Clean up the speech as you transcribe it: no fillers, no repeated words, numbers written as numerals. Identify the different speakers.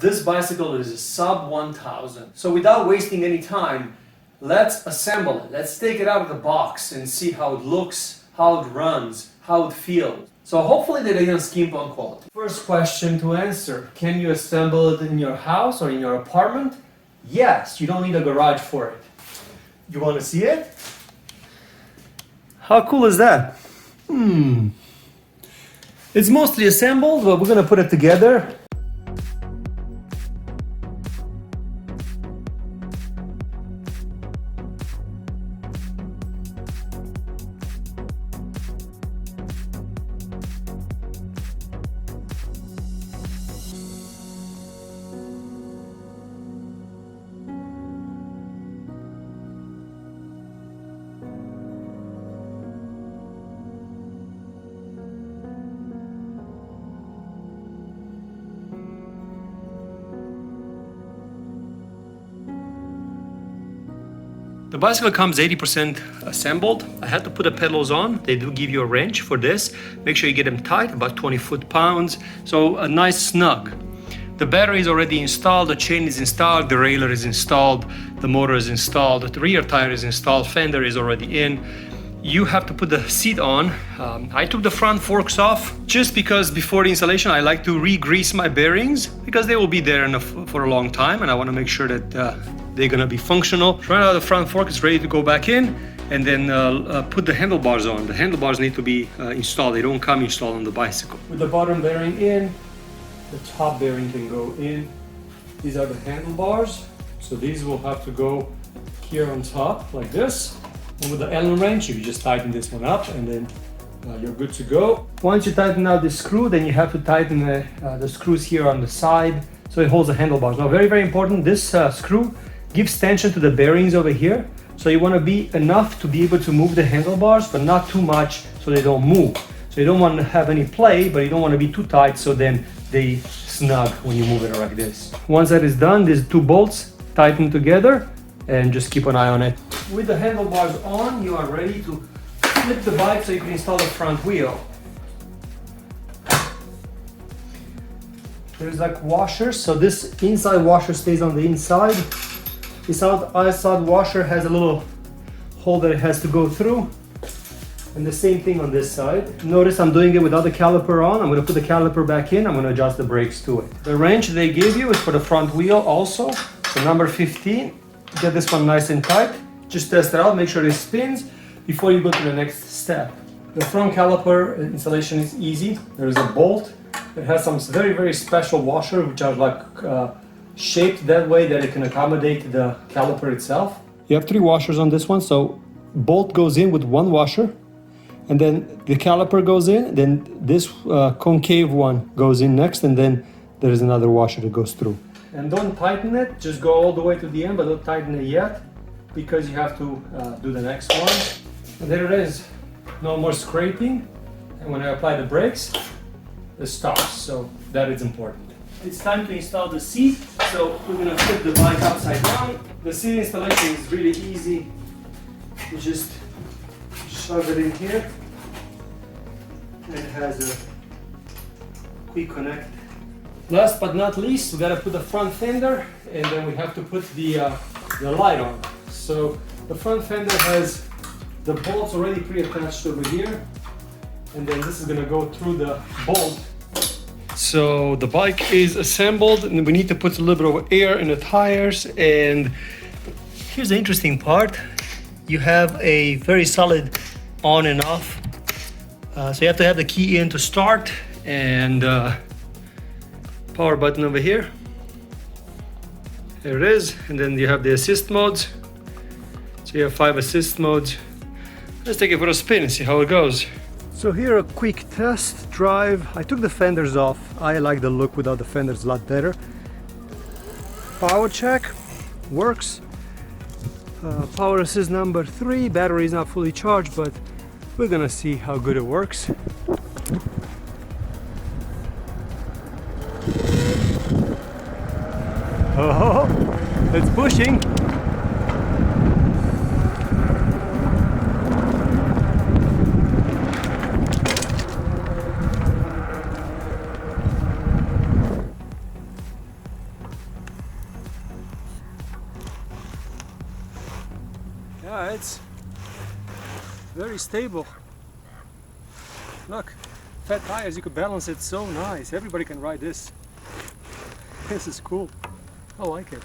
Speaker 1: This bicycle is a sub 1000. So without wasting any time, let's assemble it. Let's take it out of the box and see how it looks, how it runs, how it feels. So hopefully they didn't skimp on quality. First question to answer, can you assemble it in your house or in your apartment? Yes, you don't need a garage for it. You want to see it? How cool is that? It's mostly assembled, but we're gonna put it together. The bicycle comes 80% assembled. I had to put the pedals on. They do give you a wrench for this. Make sure you get them tight, about 20 foot-pounds. So a nice snug. The battery is already installed, the chain is installed, the railer is installed, the motor is installed, the rear tire is installed, fender is already in. You have to put the seat on. I took the front forks off just because before the installation I like to re-grease my bearings because they will be there for a long time and I want to make sure that they're gonna be functional. Right now the front fork is ready to go back in and then put the handlebars on. The handlebars need to be installed. They don't come installed on the bicycle. With the bottom bearing in, the top bearing can go in. These are the handlebars. So these will have to go here on top like this. And with the Allen wrench, you just tighten this one up and then you're good to go. Once you tighten out the screw, then you have to tighten the screws here on the side so it holds the handlebars. Now very, very important, this screw gives tension to the bearings over here. So you want to be enough to be able to move the handlebars, but not too much so they don't move. So you don't want to have any play, but you don't want to be too tight so then they snug when you move it like this. Once that is done, these two bolts tighten together and just keep an eye on it. With the handlebars on, you are ready to flip the bike so you can install the front wheel. There's like washers, so this inside washer stays on the inside. This outside washer has a little hole that it has to go through. And the same thing on this side. Notice I'm doing it without the caliper on. I'm going to put the caliper back in. I'm going to adjust the brakes to it. The wrench they gave you is for the front wheel also. So number 15. Get this one nice and tight. Just test it out, make sure it spins before you go to the next step. The front caliper installation is easy. There is a bolt. It has some very, very special washer which are like shaped that way that it can accommodate the caliper itself. You have 3 washers on this one, so bolt goes in with 1 washer and then the caliper goes in, then this concave one goes in next and then there is another washer that goes through. And don't tighten it, just go all the way to the end, but don't tighten it yet because you have to do the next one. And there it is, no more scraping. And when I apply the brakes, it stops, so that is important. It's time to install the seat, so we're gonna flip the bike upside down. The seat installation is really easy. You just shove it in here. And it has a quick connect. Last but not least, we gotta put the front fender and then we have to put the light on. So the front fender has the bolts already pre-attached over here. And then this is gonna go through the bolt. So the bike is assembled and we need to put a little bit of air in the tires. And here's the interesting part. You have a very solid on and off. So you have to have the key in to start and power button over here. There it is. And then you have the assist modes. So you have 5 assist modes. Let's take it for a spin and see how it goes. So here a quick test drive. I took the fenders off. I like the look without the fenders a lot better. Power check, works. Power assist number 3. Battery is not fully charged, but we're gonna see how good it works. Oh, it's pushing. Yeah, it's very stable. Look, fat tires, you could balance it so nice. Everybody can ride this. This is cool. I like it.